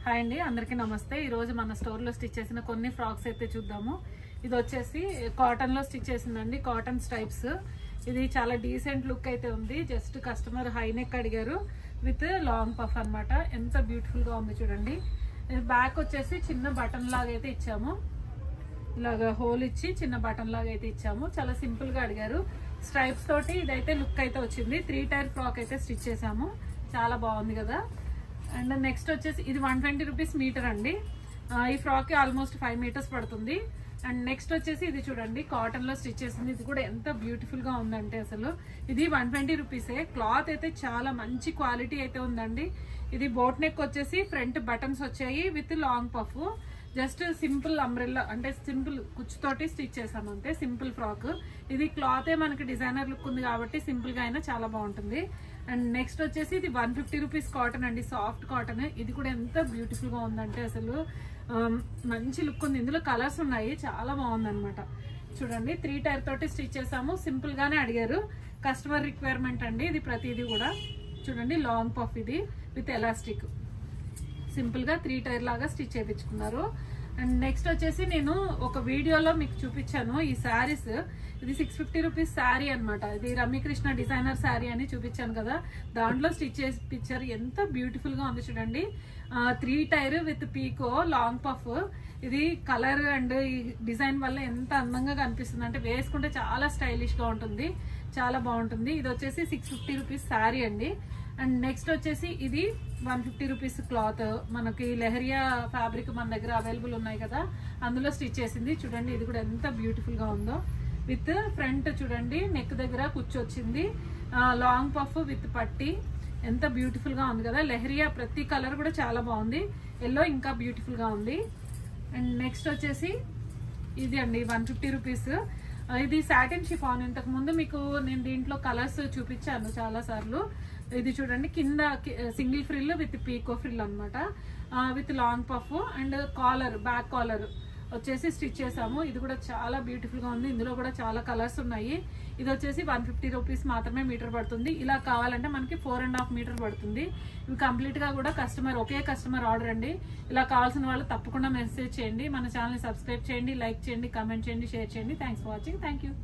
Hi అండి, అందరికీ నమస్తే. ఈరోజు మన స్టోర్లో స్టిచ్ చేసిన కొన్ని ఫ్రాక్స్ అయితే చూద్దాము. ఇది వచ్చేసి కాటన్లో స్టిచ్ చేసిందండి, కాటన్ స్ట్రైప్స్. ఇది చాలా డీసెంట్ లుక్ అయితే ఉంది. జస్ట్ కస్టమర్ హై నెక్ అడిగారు విత్ లాంగ్ పఫ్ అనమాట. ఎంత బ్యూటిఫుల్గా ఉంది చూడండి. బ్యాక్ వచ్చేసి చిన్న బటన్ లాగా అయితే ఇచ్చాము, ఇలాగా హోల్ ఇచ్చి చిన్న బటన్ లాగా అయితే ఇచ్చాము. చాలా సింపుల్గా అడిగారు. స్ట్రైప్స్ తోటి ఇదైతే లుక్ అయితే వచ్చింది. 3 టైర్ ఫ్రాక్ అయితే స్టిచ్ చేసాము. చాలా బాగుంది కదా. అండ్ నెక్స్ట్ వచ్చేసి ఇది 120 రూపీస్ మీటర్ అండి. ఈ ఫ్రాక్కి ఆల్మోస్ట్ 5 మీటర్స్ పడుతుంది. అండ్ నెక్స్ట్ వచ్చేసి ఇది చూడండి, కాటన్లో స్టిచ్ చేసింది. ఇది కూడా ఎంత బ్యూటిఫుల్గా ఉందంటే అసలు ఇది 120 రూపీసే. క్లాత్ అయితే చాలా మంచి క్వాలిటీ అయితే ఉందండి. ఇది బోట్ నెక్ వచ్చేసి ఫ్రంట్ బటన్స్ వచ్చాయి with long puff. Just simple umbrella అంటే సింపుల్ కుచ్చుతోటి స్టిచ్ చేసాము అంతే. Simple frock. ఇది క్లాతే మనకి డిజైనర్ లుక్ ఉంది కాబట్టి సింపుల్గా అయినా చాలా బాగుంటుంది. అండ్ నెక్స్ట్ వచ్చేసి ఇది 150 రూపీస్ కాటన్ అండి, సాఫ్ట్ కాటన్. ఇది కూడా ఎంత బ్యూటిఫుల్గా ఉందంటే అసలు మంచి లుక్ ఉంది. ఇందులో కలర్స్ ఉన్నాయి, చాలా బాగుంది అనమాట. చూడండి, 3 టైర్ తోటి స్టిచ్ చేసాము. సింపుల్ గానే అడిగారు, కస్టమర్ రిక్వైర్మెంట్ అండి. ఇది ప్రతిదీ కూడా చూడండి, లాంగ్ పఫ్ ఇది విత్ ఎలాస్టిక్. సింపుల్ గా 3 టైర్ లాగా స్టిచ్ చేయించుకున్నారు. అండ్ నెక్స్ట్ వచ్చేసి నేను ఒక వీడియోలో మీకు చూపించాను ఈ శారీస్. ఇది 650 రూపీస్ శారీ అనమాట. ఇది రమ్యకృష్ణ డిజైనర్ శారీ అని చూపించాను కదా, దాంట్లో స్టిచ్ చేసి పిక్చర్ ఎంత బ్యూటిఫుల్ గా ఉంది చూడండి. 3 టైర్ విత్ పీకో లాంగ్ పఫ్. ఇది కలర్ అండ్ ఈ డిజైన్ వల్ల ఎంత అందంగా కనిపిస్తుంది అంటే వేసుకుంటే చాలా స్టైలిష్ గా ఉంటుంది, చాలా బాగుంటుంది. ఇది వచ్చేసి 650 రూపీస్ శారీ అండి. అండ్ నెక్స్ట్ వచ్చేసి ఇది 150 రూపీస్ క్లాత్. మనకి లెహరియా ఫ్యాబ్రిక్ మన దగ్గర అవైలబుల్ ఉన్నాయి కదా, అందులో స్టిచ్ చేసింది. చూడండి, ఇది కూడా ఎంత బ్యూటిఫుల్ గా ఉందో. విత్ ఫ్రంట్ చూడండి, నెక్ దగ్గర కూర్చొచ్చింది. లాంగ్ పఫ్ విత్ పట్టి. ఎంత బ్యూటిఫుల్ గా ఉంది కదా. లెహరియా ప్రతి కలర్ కూడా చాలా బాగుంది. ఎల్లో ఇంకా బ్యూటిఫుల్ గా ఉంది. అండ్ నెక్స్ట్ వచ్చేసి ఇది అండి 150 రూపీస్. ఇది సాటిన్ షిఫాన్. ఇంతకు ముందు మీకు నేను దీంట్లో కలర్స్ చూపించాను చాలా సార్లు. ఇది చూడండి, కింద single frill with picot frill అనమాట, with long puff. And collar, back collar వచ్చేసి స్టిచ్ చేసాము. ఇది కూడా చాలా బ్యూటిఫుల్ గా ఉంది. ఇందులో కూడా చాలా కలర్స్ ఉన్నాయి. ఇది వచ్చేసి 150 రూపీస్ మాత్రమే మీటర్ పడుతుంది. ఇలా కావాలంటే మనకి 4.5 మీటర్ పడుతుంది. ఇవి కంప్లీట్ గా కూడా ఒకే కస్టమర్ ఆర్డర్ అండి. ఇలా కావాల్సిన వాళ్ళు తప్పకుండా మెసేజ్ చేయండి. మన ఛానల్ ని సబ్స్క్రైబ్ చేయండి, లైక్ చేయండి, కామెంట్ చేయండి, షేర్ చేయండి. Thanks for watching. Thank you.